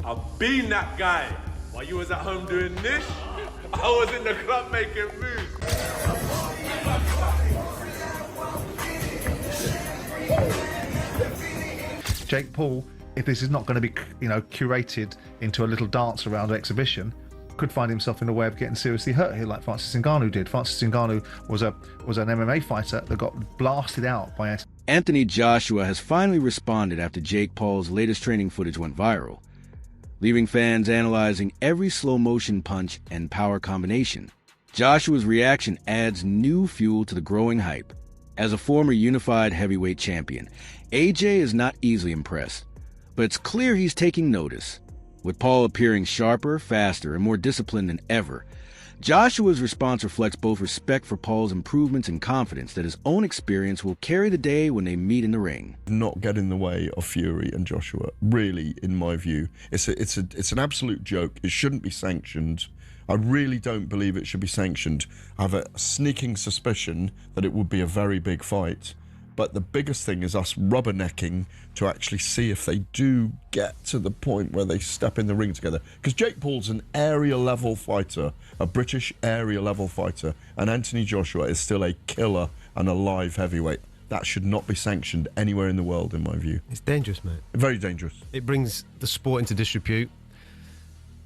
I've been that guy. While you was at home doing this, I was in the club making moves. Jake Paul, if this is not going to be, curated into a little dance around exhibition, could find himself in a way of getting seriously hurt here, like Francis Ngannou did. Francis Ngannou was an MMA fighter that got blasted out by Anthony Joshua has finally responded after Jake Paul's latest training footage went viral, leaving fans analyzing every slow-motion punch and power combination. Joshua's reaction adds new fuel to the growing hype. As a former unified heavyweight champion, AJ is not easily impressed, but it's clear he's taking notice. With Paul appearing sharper, faster, and more disciplined than ever, Joshua's response reflects both respect for Paul's improvements and confidence that his own experience will carry the day when they meet in the ring. Not get in the way of Fury and Joshua, really, in my view. It's an absolute joke. It shouldn't be sanctioned. I really don't believe it should be sanctioned. I have a sneaking suspicion that it would be a very big fight. But the biggest thing is us rubbernecking to actually see if they do get to the point where they step in the ring together. Because Jake Paul's an area-level fighter, a British area-level fighter, and Anthony Joshua is still a killer and a live heavyweight. That should not be sanctioned anywhere in the world, in my view. It's dangerous, mate. Very dangerous. It brings the sport into disrepute.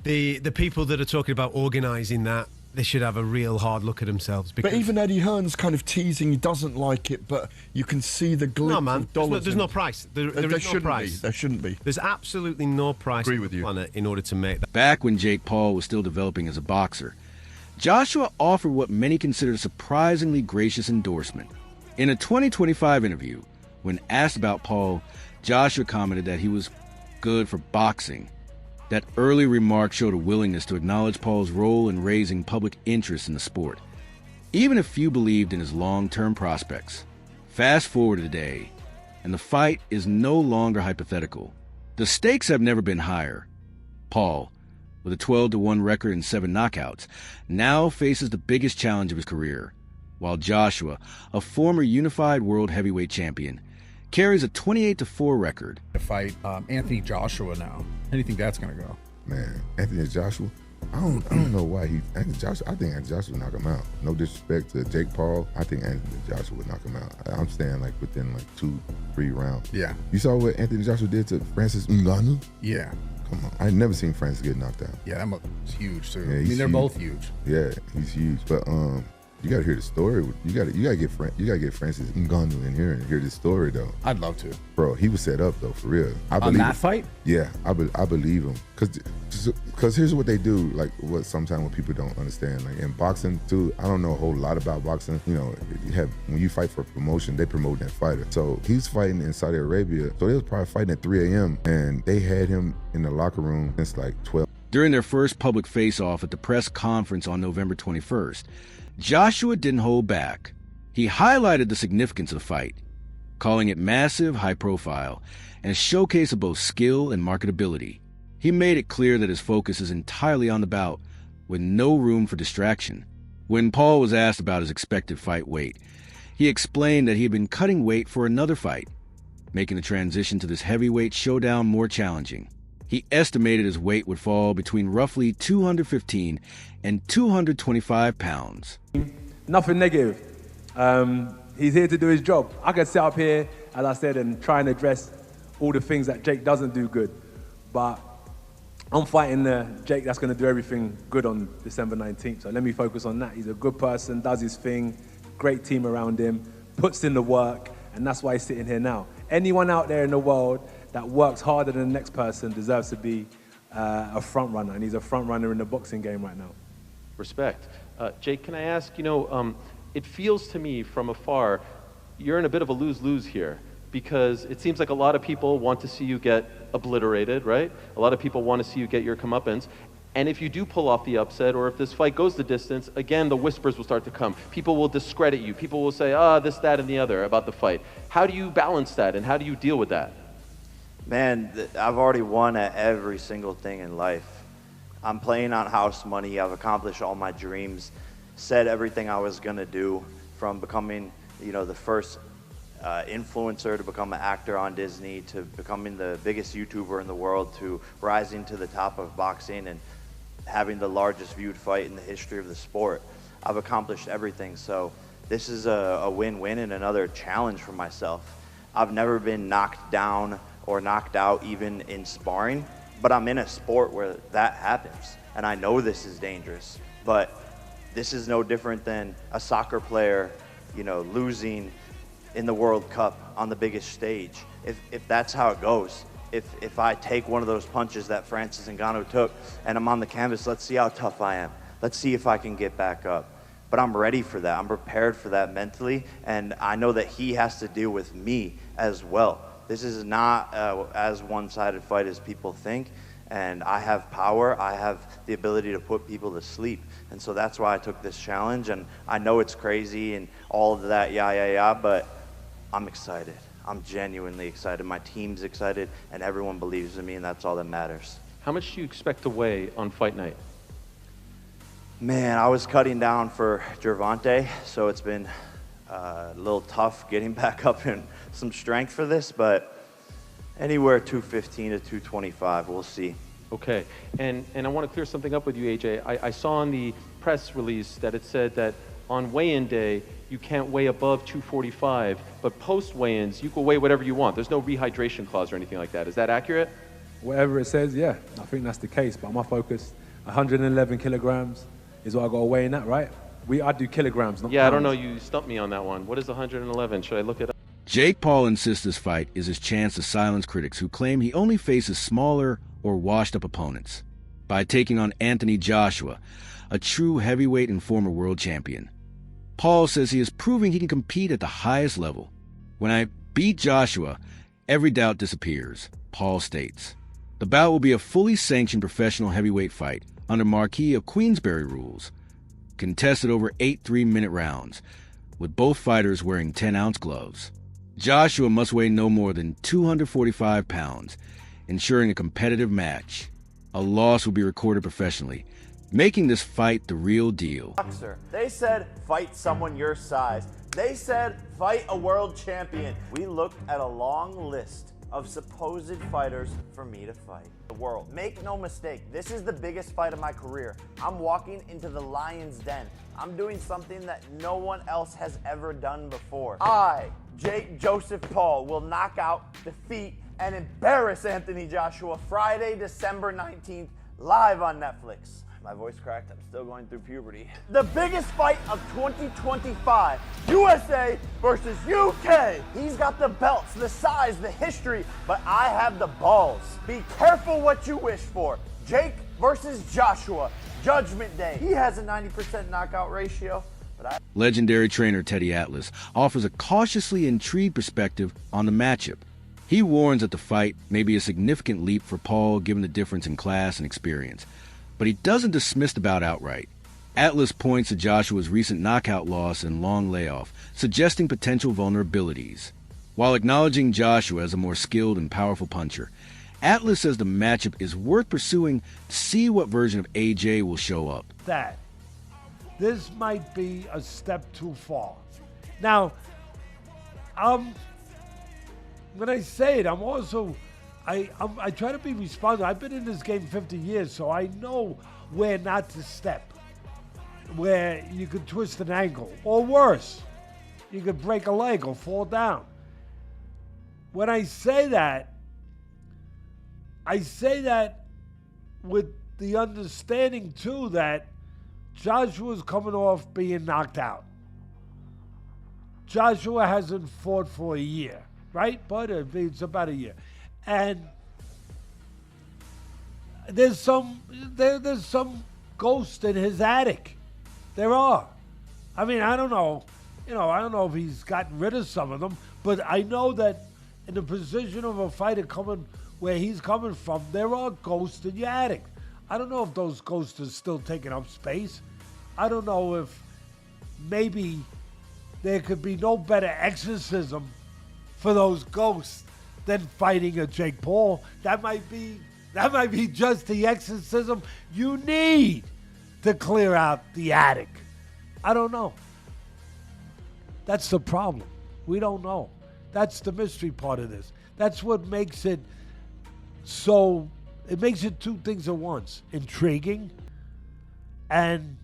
The people that are talking about organising that, they should have a real hard look at themselves. But even Eddie Hearn's kind of teasing he doesn't like it, but you can see the glitz of dollars. There's no price. There is no price. There shouldn't be. There's absolutely no price on the planet in order to make that. Back when Jake Paul was still developing as a boxer, Joshua offered what many considered a surprisingly gracious endorsement. In a 2025 interview, when asked about Paul, Joshua commented that he was good for boxing. That early remark showed a willingness to acknowledge Paul's role in raising public interest in the sport, even if few believed in his long-term prospects. Fast forward to today, and the fight is no longer hypothetical. The stakes have never been higher. Paul, with a 12-1 record and 7 knockouts, now faces the biggest challenge of his career, while Joshua, a former unified world heavyweight champion, carries a 28-4 record. To fight Anthony Joshua now. How do you think that's going to go? Man, Anthony Joshua, I don't know why I think Anthony Joshua would knock him out. No disrespect to Jake Paul, I think Anthony Joshua would knock him out. I'm staying like within like 2-3 rounds. Yeah. You saw what Anthony Joshua did to Francis Ngannou? Yeah. Come on, I never seen Francis get knocked out. Yeah, that was huge too. Yeah, I mean, they're huge. both huge. Yeah, he's huge. But you gotta hear the story. You gotta get Francis Ngannou in here and hear this story though. I'd love to. Bro, he was set up though, for real. I believe on that fight? Yeah, I believe him. Cause here's what they do. Like what sometimes what people don't understand. Like in boxing too, I don't know a whole lot about boxing. You know, when you fight for promotion, they promote that fighter. So he's fighting in Saudi Arabia. So they was probably fighting at 3 a.m. and they had him in the locker room since like 12. During their first public face-off at the press conference on November 21st, Joshua didn't hold back. He highlighted the significance of the fight, calling it massive, high-profile, and a showcase of both skill and marketability. He made it clear that his focus is entirely on the bout, with no room for distraction. When Paul was asked about his expected fight weight, he explained that he had been cutting weight for another fight, making the transition to this heavyweight showdown more challenging. He estimated his weight would fall between roughly 215 and 225 pounds. Nothing negative. He's here to do his job. I could sit up here, as I said, and try and address all the things that Jake doesn't do good. But I'm fighting Jake that's going to do everything good on December 19th. So let me focus on that. He's a good person, does his thing, great team around him, puts in the work, and that's why he's sitting here now. Anyone out there in the world that works harder than the next person deserves to be a front runner, and he's a front runner in the boxing game right now. Respect. Jake, can I ask, it feels to me from afar, you're in a bit of a lose-lose here, because it seems like a lot of people want to see you get obliterated, right? A lot of people want to see you get your comeuppance. And if you do pull off the upset, or if this fight goes the distance, again, the whispers will start to come. People will discredit you. People will say, this, that, and the other about the fight. How do you balance that, and how do you deal with that? Man, I've already won at every single thing in life. I'm playing on house money. I've accomplished all my dreams, said everything I was going to do, from becoming, the first influencer to become an actor on Disney, to becoming the biggest YouTuber in the world, to rising to the top of boxing and having the largest viewed fight in the history of the sport. I've accomplished everything, so this is a win-win and another challenge for myself. I've never been knocked down or knocked out even in sparring, but I'm in a sport where that happens, and I know this is dangerous, but this is no different than a soccer player, you know, losing in the World Cup on the biggest stage. If that's how it goes, if I take one of those punches that Francis Ngannou took and I'm on the canvas, let's see how tough I am. Let's see if I can get back up. But I'm ready for that. I'm prepared for that mentally, and I know that he has to deal with me as well. This is not as one-sided fight as people think, and I have power. I have the ability to put people to sleep, and so that's why I took this challenge. And I know it's crazy and all of that, but I'm excited. I'm genuinely excited. My team's excited, and everyone believes in me, and that's all that matters. How much do you expect to weigh on fight night? Man, I was cutting down for Gervonta, so it's been a little tough getting back up in some strength for this, but anywhere 215 to 225, we'll see. Okay, and I want to clear something up with you, AJ. I saw in the press release that it said that on weigh-in day, you can't weigh above 245, but post weigh-ins, you can weigh whatever you want. There's no rehydration clause or anything like that. Is that accurate? Whatever it says, yeah, I think that's the case. But my focus, 111 kilograms is what I got to weigh in at, right? I do kilograms, not Yeah, pounds. I don't know. You stumped me on that one. What is 111? Should I look it up? Jake Paul insists this fight is his chance to silence critics who claim he only faces smaller or washed-up opponents by taking on Anthony Joshua, a true heavyweight and former world champion. Paul says he is proving he can compete at the highest level. When I beat Joshua, every doubt disappears, Paul states. The bout will be a fully sanctioned professional heavyweight fight under Marquis of Queensberry rules, contested over 8 3-minute rounds, with both fighters wearing 10-ounce gloves. Joshua must weigh no more than 245 pounds, ensuring a competitive match. A loss will be recorded professionally, making this fight the real deal. They said fight someone your size. They said fight a world champion. We looked at a long list of supposed fighters for me to fight. The world. Make no mistake, this is the biggest fight of my career. I'm walking into the lion's den. I'm doing something that no one else has ever done before. I, Jake Joseph Paul, will knock out, defeat, and embarrass Anthony Joshua Friday, December 19th, live on Netflix. My voice cracked, I'm still going through puberty. The biggest fight of 2025, USA versus UK. He's got the belts, the size, the history, but I have the balls. Be careful what you wish for. Jake versus Joshua, Judgment Day. He has a 90% knockout ratio, but Legendary trainer Teddy Atlas offers a cautiously intrigued perspective on the matchup. He warns that the fight may be a significant leap for Paul given the difference in class and experience, but he doesn't dismiss the bout outright. Atlas points to Joshua's recent knockout loss and long layoff, suggesting potential vulnerabilities. While acknowledging Joshua as a more skilled and powerful puncher, Atlas says the matchup is worth pursuing to see what version of AJ will show up. That this might be a step too far. Now, when I say it, I'm also, I try to be responsible. I've been in this game 50 years, so I know where not to step, where you could twist an ankle, or worse, you could break a leg or fall down. When I say that with the understanding, too, that Joshua's coming off being knocked out. Joshua hasn't fought for a year, right? But it's about a year. And there's some ghost in his attic. There are. I mean, I don't know. I don't know if he's gotten rid of some of them, but I know that in the position of a fighter coming where he's coming from, there are ghosts in your attic. I don't know if those ghosts are still taking up space. I don't know if maybe there could be no better exorcism for those ghosts than fighting a Jake Paul. That might be just the exorcism you need to clear out the attic. I don't know. That's the problem. We don't know. That's the mystery part of this. That's what makes it so, it makes it two things at once. Intriguing and...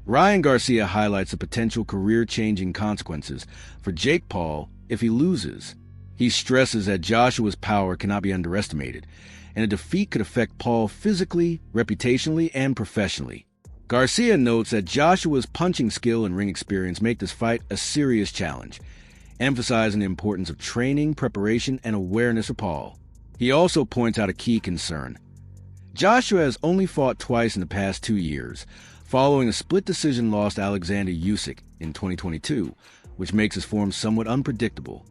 Ryan Garcia highlights the potential career-changing consequences for Jake Paul if he loses. He stresses that Joshua's power cannot be underestimated, and a defeat could affect Paul physically, reputationally, and professionally. Garcia notes that Joshua's punching skill and ring experience make this fight a serious challenge, emphasizing the importance of training, preparation, and awareness for Paul. He also points out a key concern. Joshua has only fought twice in the past 2 years, following a split decision loss to Alexander Usyk in 2022, which makes his form somewhat unpredictable.